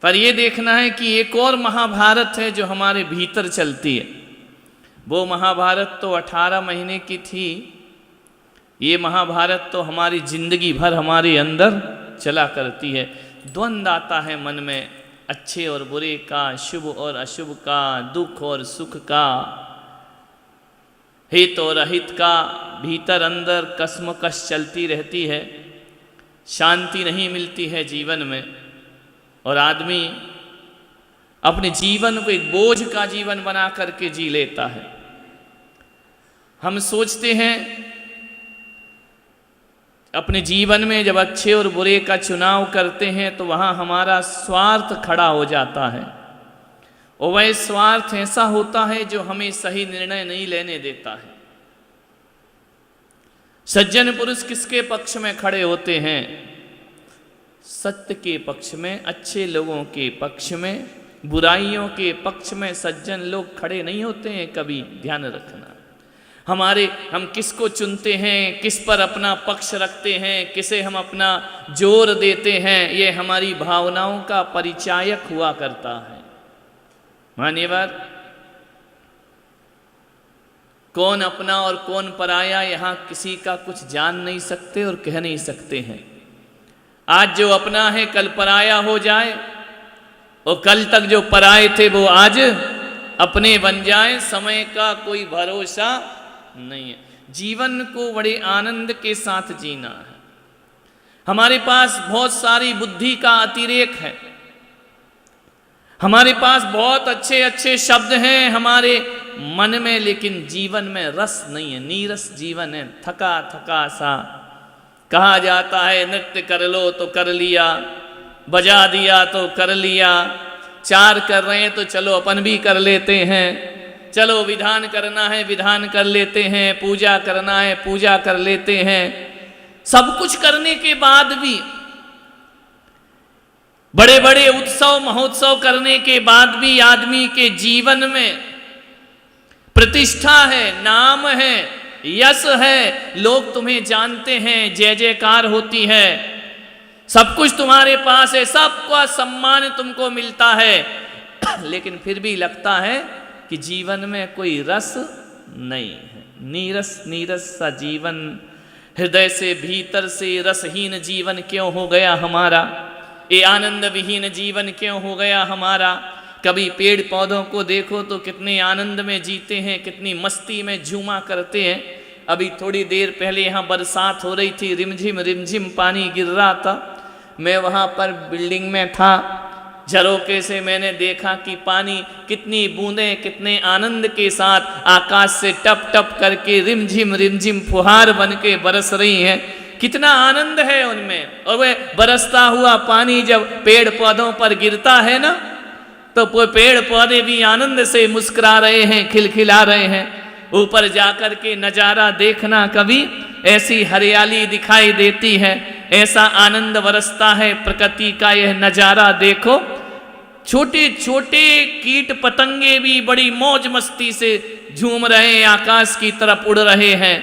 पर ये देखना है कि एक और महाभारत है जो हमारे भीतर चलती है। वो महाभारत तो 18 महीने की थी, ये महाभारत तो हमारी जिंदगी भर हमारे अंदर चला करती है। द्वंद्व आता है मन में, अच्छे और बुरे का, शुभ और अशुभ का, दुख और सुख का, हित और अहित का, भीतर अंदर कश्मकश चलती रहती है, शांति नहीं मिलती है जीवन में, और आदमी अपने जीवन को एक बोझ का जीवन बना करके जी लेता है। हम सोचते हैं अपने जीवन में जब अच्छे और बुरे का चुनाव करते हैं तो वहाँ हमारा स्वार्थ खड़ा हो जाता है, और वह स्वार्थ ऐसा होता है जो हमें सही निर्णय नहीं लेने देता है। सज्जन पुरुष किसके पक्ष में खड़े होते हैं? सत्य के पक्ष में, अच्छे लोगों के पक्ष में। बुराइयों के पक्ष में सज्जन लोग खड़े नहीं होते हैं कभी, ध्यान रखना। हम किसको चुनते हैं, किस पर अपना पक्ष रखते हैं, किसे हम अपना जोर देते हैं, ये हमारी भावनाओं का परिचायक हुआ करता है। मान्यवर, कौन अपना और कौन पराया यहाँ किसी का कुछ जान नहीं सकते और कह नहीं सकते हैं। आज जो अपना है कल पराया हो जाए, और कल तक जो पराए थे वो आज अपने बन जाए, समय का कोई भरोसा नहीं है। जीवन को बड़े आनंद के साथ जीना है। हमारे पास बहुत सारी बुद्धि का अतिरेक है, हमारे पास बहुत अच्छे अच्छे शब्द हैं हमारे मन में, लेकिन जीवन में रस नहीं है, नीरस जीवन है, थका थका सा। कहा जाता है नृत्य कर लो तो कर लिया, बजा दिया तो कर लिया, चार कर रहे हैं तो चलो अपन भी कर लेते हैं, चलो विधान करना है विधान कर लेते हैं, पूजा करना है पूजा कर लेते हैं। सब कुछ करने के बाद भी, बड़े बड़े उत्सव महोत्सव करने के बाद भी आदमी के जीवन में प्रतिष्ठा है, नाम है, यश है, लोग तुम्हें जानते हैं, जय जयकार होती है, सब कुछ तुम्हारे पास है, सबका सम्मान तुमको मिलता है, लेकिन फिर भी लगता है कि जीवन में कोई रस नहीं है। नीरस नीरस सा जीवन, हृदय से भीतर से रसहीन जीवन क्यों हो गया हमारा? ये आनंद विहीन जीवन क्यों हो गया हमारा? कभी पेड़ पौधों को देखो तो कितने आनंद में जीते हैं, कितनी मस्ती में झूमा करते हैं। अभी थोड़ी देर पहले यहाँ बरसात हो रही थी, रिमझिम पानी गिर रहा था। मैं वहाँ पर बिल्डिंग में था, झरोके से मैंने देखा कि पानी कितनी बूंदें कितने आनंद के साथ आकाश से टप टप करके रिमझिम फुहार बन के बरस रही हैं। कितना आनंद है उनमें। और वह बरसता हुआ पानी जब पेड़ पौधों पर गिरता है ना, तो पेड़ पौधे भी आनंद से मुस्कुरा रहे हैं, खिलखिला रहे हैं। ऊपर जाकर के नज़ारा देखना, कभी ऐसी हरियाली दिखाई देती है, ऐसा आनंद बरसता है प्रकृति का यह नज़ारा देखो। छोटे छोटे कीट पतंगे भी बड़ी मौज मस्ती से झूम रहे हैं, आकाश की तरफ उड़ रहे हैं।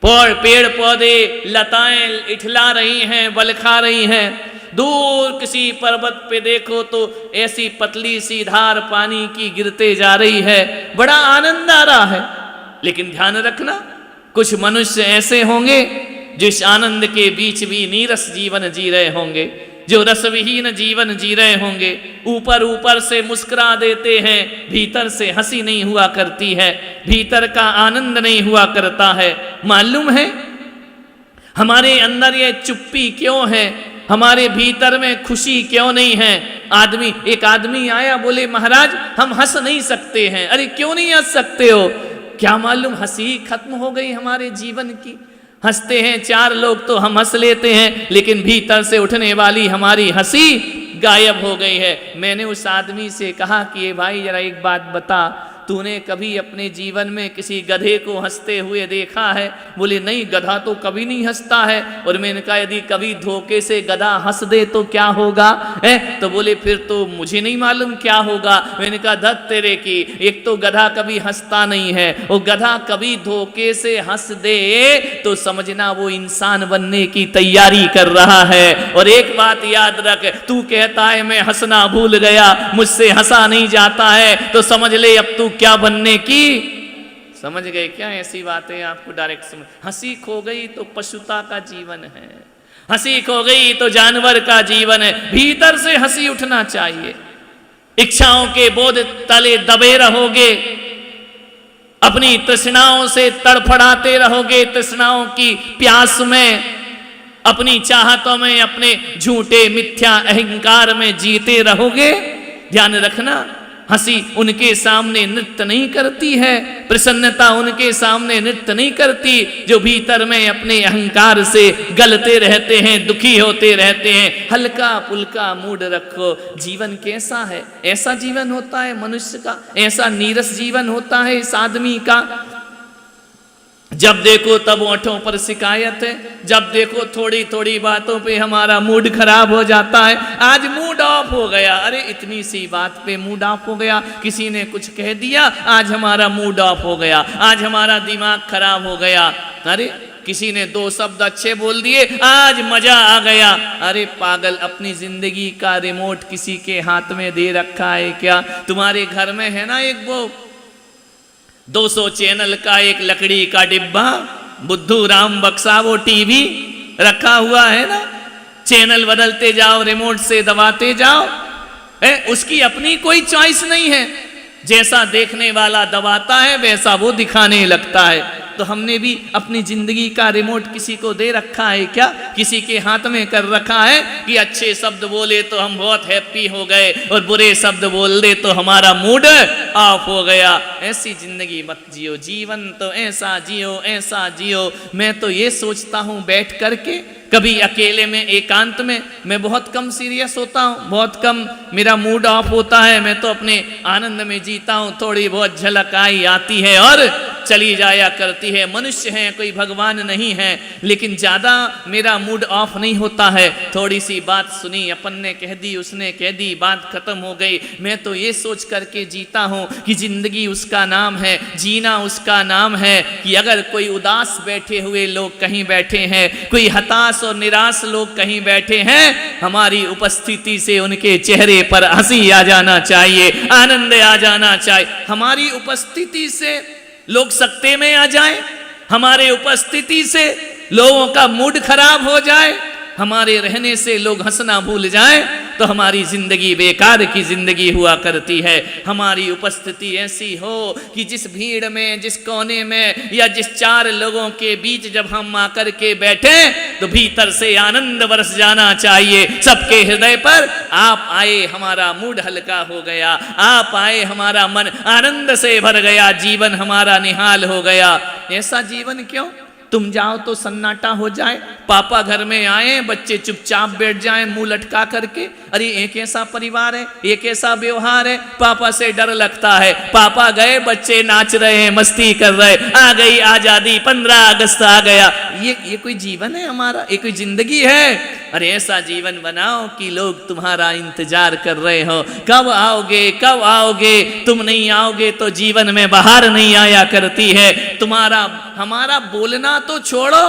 पेड़ पौधे लताएं इठला रही हैं, बलखा रही हैं। दूर किसी पर्वत पे देखो तो ऐसी पतली सी धार पानी की गिरते जा रही है, बड़ा आनंद आ रहा है। लेकिन ध्यान रखना, कुछ मनुष्य ऐसे होंगे जिस आनंद के बीच भी नीरस जीवन जी रहे होंगे, जो रसविहीन जीवन जी रहे होंगे। ऊपर ऊपर से मुस्कुरा देते हैं, भीतर से हंसी नहीं हुआ करती है, भीतर का आनंद नहीं हुआ करता है। मालूम है हमारे अंदर ये चुप्पी क्यों है, हमारे भीतर में खुशी क्यों नहीं है? एक आदमी आया, बोले महाराज हम हंस नहीं सकते हैं। अरे क्यों नहीं हंस सकते हो? क्या मालूम हंसी खत्म हो गई हमारे जीवन की। हंसते हैं चार लोग तो हम हंस लेते हैं, लेकिन भीतर से उठने वाली हमारी हंसी गायब हो गई है। मैंने उस आदमी से कहा कि ये भाई जरा एक बात बता, तूने कभी अपने जीवन में किसी गधे को हंसते हुए देखा है? बोले नहीं, गधा तो कभी नहीं हंसता है। और मैंने कहा यदि कभी धोखे से गधा हंस दे तो क्या होगा? तो बोले फिर तो मुझे नहीं मालूम क्या होगा। मैंने कहा धत तेरे की, एक तो गधा कभी हंसता नहीं है, और गधा कभी धोखे से हंस दे तो समझना वो इंसान बनने की तैयारी कर रहा है। और एक बात याद रख, तू कहता है मैं हंसना भूल गया, मुझसे हंसा नहीं जाता है, तो समझ ले अब तू क्या बनने की। समझ गए क्या? ऐसी बातें आपको डायरेक्ट समझ। हंसी खो गई तो पशुता का जीवन है, हंसी खो गई तो जानवर का जीवन है। भीतर से हंसी उठना चाहिए। इच्छाओं के बोझ तले दबे रहोगे, अपनी तृष्णाओं से तड़फड़ाते रहोगे, तृष्णाओं की प्यास में, अपनी चाहतों में, अपने झूठे मिथ्या अहंकार में जीते रहोगे। ध्यान रखना, हंसी उनके सामने नृत्य नहीं करती है, प्रसन्नता उनके सामने नृत्य नहीं करती जो भीतर में अपने अहंकार से गलते रहते हैं, दुखी होते रहते हैं। हल्का फुल्का मूड रखो। जीवन कैसा है? ऐसा जीवन होता है मनुष्य का, ऐसा नीरस जीवन होता है इस आदमी का। जब देखो तब ओंठों पर शिकायत है, जब देखो थोड़ी थोड़ी बातों पे हमारा मूड खराब हो जाता है। आज मूड ऑफ हो गया, अरे इतनी सी बात पे मूड ऑफ हो गया, किसी ने कुछ कह दिया आज हमारा मूड ऑफ हो गया, आज हमारा दिमाग खराब हो गया। अरे किसी ने दो शब्द अच्छे बोल दिए, आज मजा आ गया। अरे पागल, अपनी जिंदगी का रिमोट किसी के हाथ में दे रखा है क्या? तुम्हारे घर में है ना एक वो 200 चैनल का एक लकड़ी का डिब्बा, बुद्धू राम बक्सा वो टीवी रखा हुआ है ना, चैनल बदलते जाओ, रिमोट से दबाते जाओ। उसकी अपनी कोई चॉइस नहीं है, जैसा देखने वाला दबाता है वैसा वो दिखाने लगता है। तो हमने भी अपनी जिंदगी का रिमोट किसी को दे रखा है क्या? किसी के हाथ में कर रखा है कि अच्छे शब्द बोले तो हम बहुत हैप्पी हो गए और बुरे शब्द बोल दे तो हमारा मूड ऑफ हो गया। ऐसी जिंदगी मत जियो। जीवन तो ऐसा जियो, ऐसा जियो। मैं तो ये सोचता हूँ बैठ करके, कभी अकेले में एकांत में, मैं बहुत कम सीरियस होता हूँ, बहुत कम मेरा मूड ऑफ होता है। मैं तो अपने आनंद में जीता हूँ, थोड़ी बहुत झलक आई आती है और चली जाया करती है। मनुष्य है, कोई भगवान नहीं है, लेकिन ज़्यादा मेरा मूड ऑफ नहीं होता है। थोड़ी सी बात सुनी, अपन ने कह दी, उसने कह दी, बात खत्म हो गई। मैं तो ये सोच करके जीता हूँ कि जिंदगी उसका नाम है, जीना उसका नाम है। कि अगर कोई उदास बैठे हुए लोग कहीं बैठे हैं, कोई हताश और निराश लोग कहीं बैठे हैं, हमारी उपस्थिति से उनके चेहरे पर हंसी आ जाना चाहिए, आनंद आ जाना चाहिए। हमारी उपस्थिति से लोग सकते में आ जाएं, हमारे उपस्थिति से लोगों का मूड खराब हो जाए, हमारे रहने से लोग हंसना भूल जाएं, तो हमारी जिंदगी बेकार की जिंदगी हुआ करती है। हमारी उपस्थिति ऐसी हो कि जिस भीड़ में, जिस कोने में या जिस चार लोगों के बीच जब हम आकर के बैठे तो भीतर से आनंद बरस जाना चाहिए सबके हृदय पर। आप आए, हमारा मूड हल्का हो गया, आप आए, हमारा मन आनंद से भर गया, जीवन हमारा निहाल हो गया। ऐसा जीवन क्यों? तुम जाओ तो सन्नाटा हो जाए, पापा घर में आए, बच्चे चुपचाप बैठ जाएं मुंह लटका करके। अरे एक ऐसा परिवार है, एक ऐसा व्यवहार है, पापा से डर लगता है। पापा गए, बच्चे नाच रहे हैं, मस्ती कर रहे, आ गई आजादी, 15 अगस्त आ गया। ये कोई जीवन है हमारा? ये कोई जिंदगी है? अरे ऐसा जीवन बनाओ कि लोग तुम्हारा इंतजार कर रहे हो, कब आओगे, कब आओगे। तुम नहीं आओगे तो जीवन में बाहर नहीं आया करती है। तुम्हारा हमारा बोलना तो छोड़ो,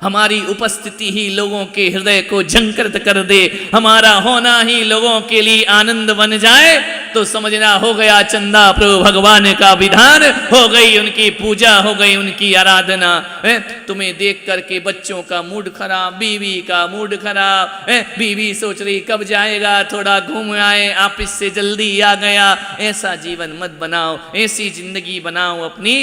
हमारी उपस्थिति ही लोगों के हृदय को झंकृत कर दे, हमारा होना ही लोगों के लिए आनंद बन जाए, तो समझना हो गया चंदा प्रभु भगवान का विधान, हो गई उनकी पूजा, हो गई उनकी आराधना। तुम्हें देख करके बच्चों का मूड खराब, बीवी का मूड खराब, बीवी सोच रही कब जाएगा, थोड़ा घूम आए, ऑफिस से जल्दी आ गया। ऐसा जीवन मत बनाओ, ऐसी जिंदगी बनाओ अपनी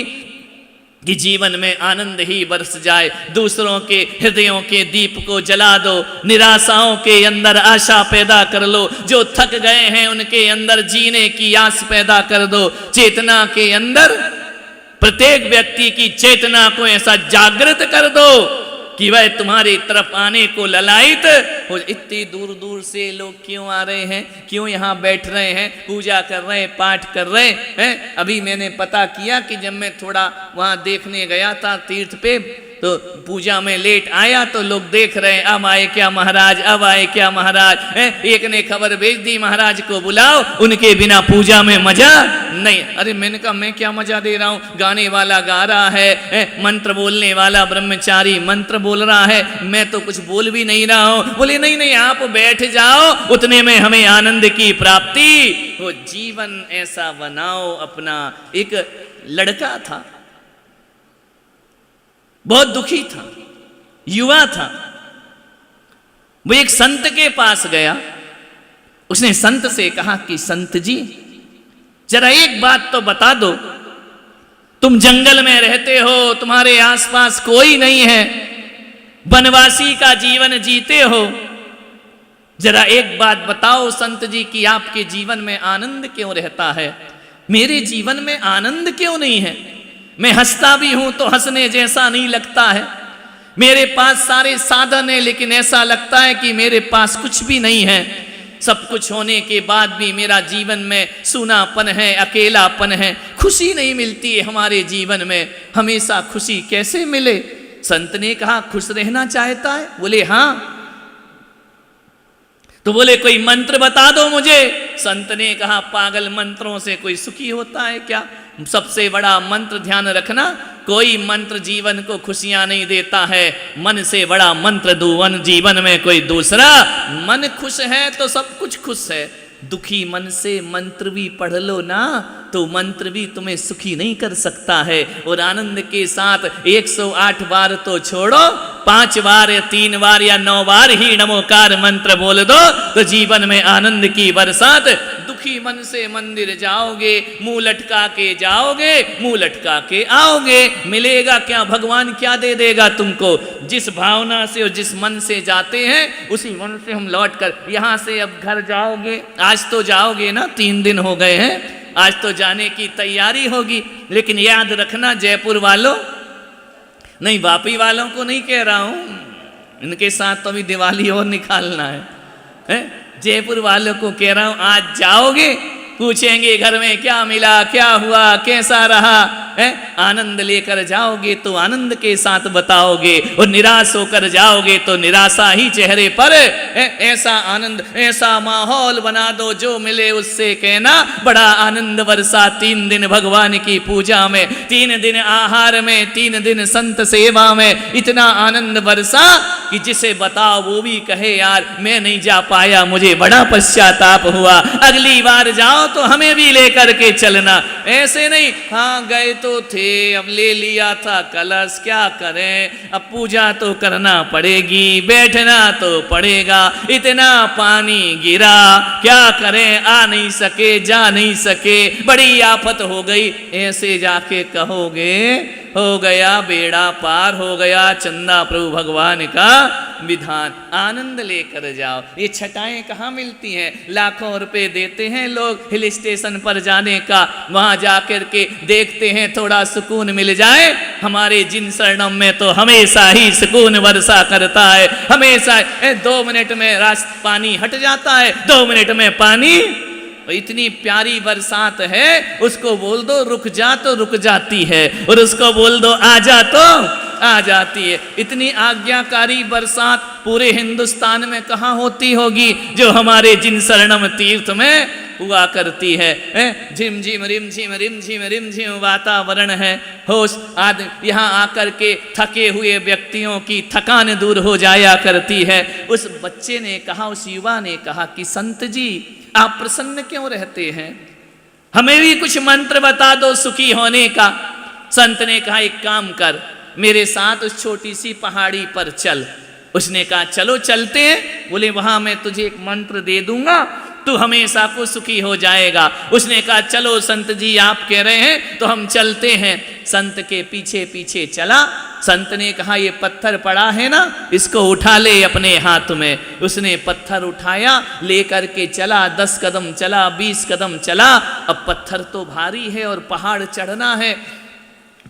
कि जीवन में आनंद ही बरस जाए। दूसरों के हृदयों के दीप को जला दो, निराशाओं के अंदर आशा पैदा कर लो, जो थक गए हैं उनके अंदर जीने की आस पैदा कर दो। चेतना के अंदर प्रत्येक व्यक्ति की चेतना को ऐसा जागृत कर दो कि वह तुम्हारी तरफ आने को ललायित हो। इतनी दूर दूर से लोग क्यों आ रहे हैं, क्यों यहाँ बैठ रहे हैं, पूजा कर रहे हैं, पाठ कर रहे हैं। अभी मैंने पता किया कि जब मैं थोड़ा वहाँ देखने गया था तीर्थ पे, तो पूजा में लेट आया तो लोग देख रहे हैं, अब आए क्या महाराज, अब आए क्या महाराज। एक ने खबर भेज दी महाराज को बुलाओ, उनके बिना पूजा में मजा नहीं। अरे मैंने कहा मैं क्या मजा दे रहा हूँ, गाने वाला गा रहा है, मंत्र बोलने वाला ब्रह्मचारी मंत्र बोल रहा है, मैं तो कुछ बोल भी नहीं रहा हूँ। बोले नहीं नहीं आप बैठ जाओ, उतने में हमें आनंद की प्राप्ति। वो जीवन ऐसा बनाओ अपना। एक लड़का था, बहुत दुखी था, युवा था। वो एक संत के पास गया, उसने संत से कहा कि संत जी जरा एक बात तो बता दो, तुम जंगल में रहते हो, तुम्हारे आसपास कोई नहीं है, वनवासी का जीवन जीते हो, जरा एक बात बताओ संत जी कि आपके जीवन में आनंद क्यों रहता है, मेरे जीवन में आनंद क्यों नहीं है। मैं हंसता भी हूं तो हंसने जैसा नहीं लगता है, मेरे पास सारे साधन है लेकिन ऐसा लगता है कि मेरे पास कुछ भी नहीं है। सब कुछ होने के बाद भी मेरा जीवन में सूनापन है, अकेलापन है, खुशी नहीं मिलती है हमारे जीवन में। हमेशा खुशी कैसे मिले। संत ने कहा खुश रहना चाहता है? बोले हाँ। तो बोले कोई मंत्र बता दो मुझे। संत ने कहा पागल, मंत्रों से कोई सुखी होता है क्या? सबसे बड़ा मंत्र ध्यान रखना, कोई मंत्र जीवन को खुशियां नहीं देता है, मन से बड़ा मंत्र दुवन जीवन में कोई दूसरा। मन खुश है तो सब कुछ खुश है। दुखी मन से मंत्र भी पढ़ लो ना तो मंत्र भी तुम्हें सुखी नहीं कर सकता है। और आनंद के साथ 108 बार तो छोड़ो, 5 बार या 3 बार या 9 बार ही नमोकार मंत्र बोल दो तो जीवन में आनंद की बरसात। दुखी मन से मंदिर जाओगे, मुंह लटका के जाओगे, मुंह लटका के आओगे, मिलेगा क्या? भगवान क्या दे देगा तुमको? जिस भावना से और जिस मन से जाते हैं उसी मन से हम लौट कर यहाँ से अब घर जाओगे। आज तो जाओगे ना, 3 दिन हो गए हैं, आज तो जाने की तैयारी होगी। लेकिन याद रखना जयपुर वालों, नहीं वापी वालों को नहीं कह रहा हूं, इनके साथ तो अभी दिवाली और निकालना है। जयपुर वालों को कह रहा हूं, आज जाओगे, पूछेंगे घर में क्या मिला, क्या हुआ, कैसा रहा है। आनंद लेकर जाओगे तो आनंद के साथ बताओगे, और निराश होकर जाओगे तो निराशा ही चेहरे पर। ऐसा आनंद, ऐसा माहौल बना दो जो मिले उससे कहना बड़ा आनंद वर्षा। 3 दिन भगवान की पूजा में, 3 दिन आहार में, 3 दिन संत सेवा में, इतना आनंद वर्षा कि जिसे बताओ वो भी कहे यार मैं नहीं जा पाया, मुझे बड़ा पश्चाताप हुआ, अगली बार जाओ तो हमें भी लेकर के चलना। ऐसे नहीं हाँ गए तो थे, अब ले लिया था कलश, क्या करें, अब पूजा तो करना पड़ेगी, बैठना तो पड़ेगा, इतना पानी गिरा, क्या करें, आ नहीं सके, जा नहीं सके, बड़ी आफत हो गई। ऐसे जाके कहोगे हो गया बेड़ा पार, हो गया चंदा प्रभु भगवान का विधान। आनंद लेकर जाओ। ये छटाएं कहाँ मिलती हैं? लाखों रुपए देते हैं लोग हिल स्टेशन पर जाने का, वहां जाकर के देखते हैं थोड़ा सुकून मिल जाए। हमारे जिन शरणम में तो हमेशा ही सुकून वर्षा करता है, हमेशा 2 मिनट में पानी हट जाता है, 2 मिनट में पानी। इतनी प्यारी बरसात है, उसको बोल दो रुक जा तो रुक जाती है, और उसको बोल दो आ जा तो आ जाती है। इतनी आज्ञाकारी बरसात पूरे हिंदुस्तान में कहाँ होती होगी जो हमारे जिन शरणम तीर्थ में हुआ करती है। झिम झिम रिम झिम रिम झिम रिम झिम वातावरण है। होश आदमी यहाँ आकर के थके हुए व्यक्तियों की थकान दूर हो जाया करती है। उस बच्चे ने कहा, उस युवा ने कहा कि संत जी आप प्रसन्न क्यों रहते हैं, हमें भी कुछ मंत्र बता दो सुखी होने का। संत ने कहा एक काम कर, मेरे साथ उस छोटी सी पहाड़ी पर चल। उसने कहा चलो चलते हैं। बोले वहां मैं तुझे एक मंत्र दे दूंगा, तू हमेशा को सुखी हो जाएगा। उसने कहा चलो संत जी आप कह रहे हैं तो हम चलते हैं। संत के पीछे पीछे चला। संत ने कहा ये पत्थर पड़ा है ना, इसको उठा ले अपने हाथ में। उसने पत्थर उठाया, लेकर के चला, 10 कदम चला, 20 कदम चला। अब पत्थर तो भारी है और पहाड़ चढ़ना है।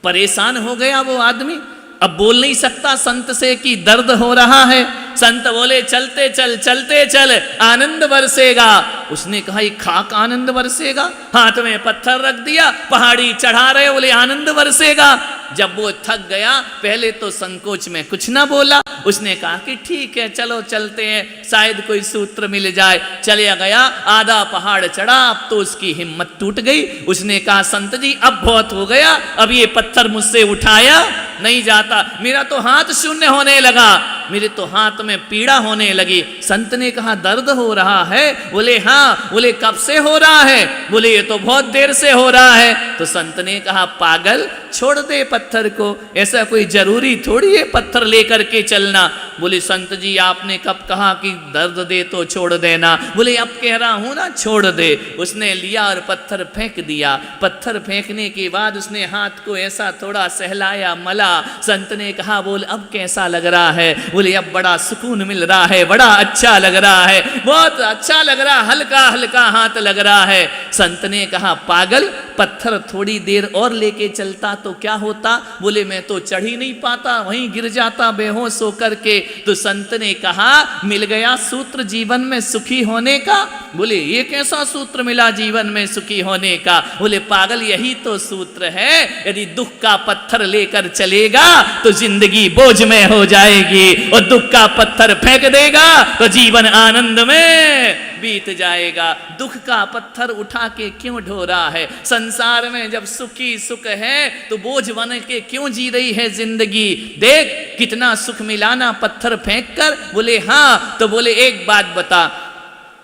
परेशान हो गया वो आदमी, अब बोल नहीं सकता संत से कि दर्द हो रहा है। संत बोले चलते चल चलते चल, आनंद बरसेगा। उसने कहा ये खाक आनंद बरसेगा? हाथ में पत्थर रख दिया, पहाड़ी चढ़ा रहे, बोले आनंद बरसेगा। जब वो थक गया, पहले तो संकोच में कुछ ना बोला, उसने कहा कि ठीक है चलो चलते हैं, शायद कोई सूत्र मिल जाए। चले गया, आधा पहाड़ चढ़ा, अब तो उसकी हिम्मत टूट गई। उसने कहा संत जी अब बहुत हो गया, अब ये पत्थर मुझसे उठाया नहीं जाता, मेरा तो हाथ शून्य होने लगा, मेरे तो हाथ में पीड़ा होने लगी। संत ने कहा दर्द हो रहा है? बोले हाँ। बोले कब से हो रहा है? बोले ये तो बहुत देर से हो रहा है। तो संत ने कहा पागल, छोड़ दे पत्थर को, ऐसा कोई जरूरी थोड़ी है पत्थर लेकर के चलना। बोले संत जी आपने कब कहा कि दर्द दे तो छोड़ देना? बोले अब कह रहा हूं ना छोड़ दे। उसने लिया और पत्थर फेंक दिया। पत्थर फेंकने के बाद उसने हाथ को ऐसा थोड़ा सहलाया, मला। संत ने कहा बोल अब कैसा लग रहा है? बोले अब बड़ा सुकून मिल रहा है, बड़ा अच्छा लग रहा है, बहुत अच्छा लग रहा, हल्का हल्का हाथ लग रहा है। संत ने कहा पागल, पत्थर थोड़ी देर और लेके चलता तो क्या होता? बोले मैं तो चढ़ ही नहीं पाता, वहीं गिर जाता बेहोश होकर के। तो संत ने कहा मिल गया सूत्र जीवन में सुखी होने का। बोले ये कैसा सूत्र मिला जीवन में सुखी होने का? बोले पागल यही तो सूत्र है, यदि दुख का पत्थर लेकर चलेगा तो जिंदगी बोझ में हो जाएगी, और दुख का पत्थर फेंक देगा तो जीवन आनंद में बीत जाएगा। दुख का पत्थर उठा के क्यों ढो रहा है? संसार में जब सुखी सुख है तो बोझ बन के क्यों जी रही है जिंदगी? देख कितना सुख मिला ना पत्थर फेंक कर। बोले हाँ। तो बोले एक बात बता,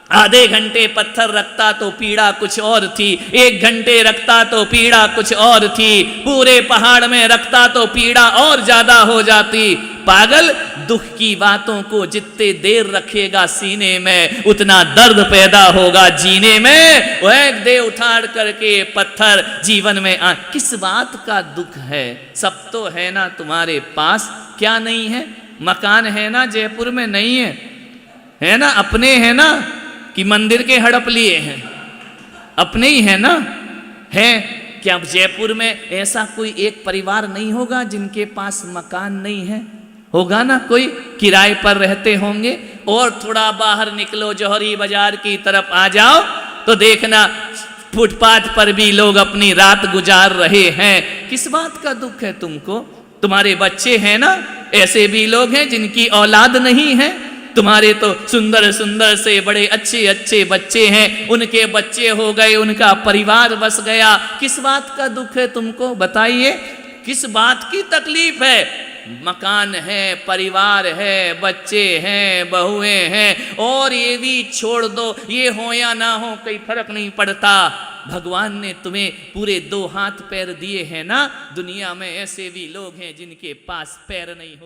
आधे घंटे पत्थर रखता तो पीड़ा कुछ और थी, 1 घंटे रखता तो पीड़ा कुछ और थी, पूरे पहाड़ में रखता तो पीड़ा और ज्यादा हो जाती। पागल, दुख की बातों को जितने देर रखेगा सीने में उतना दर्द पैदा होगा जीने में। वो एक दे उठाड़ करके पत्थर जीवन में किस बात का दुख है? सब तो है ना तुम्हारे पास, क्या नहीं है? मकान है ना जयपुर में? नहीं है ना? अपने है ना कि मंदिर के हड़प लिए हैं? अपने ही है ना? है क्या जयपुर में ऐसा कोई एक परिवार नहीं होगा जिनके पास मकान नहीं है? होगा ना, कोई किराए पर रहते होंगे। और थोड़ा बाहर निकलो, जौहरी बाजार की तरफ आ जाओ तो देखना फुटपाथ पर भी लोग अपनी रात गुजार रहे हैं। किस बात का दुख है तुमको? तुम्हारे बच्चे हैं ना, ऐसे भी लोग हैं जिनकी औलाद नहीं है। तुम्हारे तो सुंदर सुंदर से बड़े अच्छे अच्छे बच्चे हैं, उनके बच्चे हो गए, उनका परिवार बस गया। किस बात का दुख है तुमको? बताइए किस बात की तकलीफ है? मकान है, परिवार है, बच्चे हैं, बहुएं हैं, और ये भी छोड़ दो, ये हो या ना हो कोई फर्क नहीं पड़ता। भगवान ने तुम्हें पूरे 2 हाथ पैर दिए हैं ना। दुनिया में ऐसे भी लोग हैं जिनके पास पैर नहीं होते।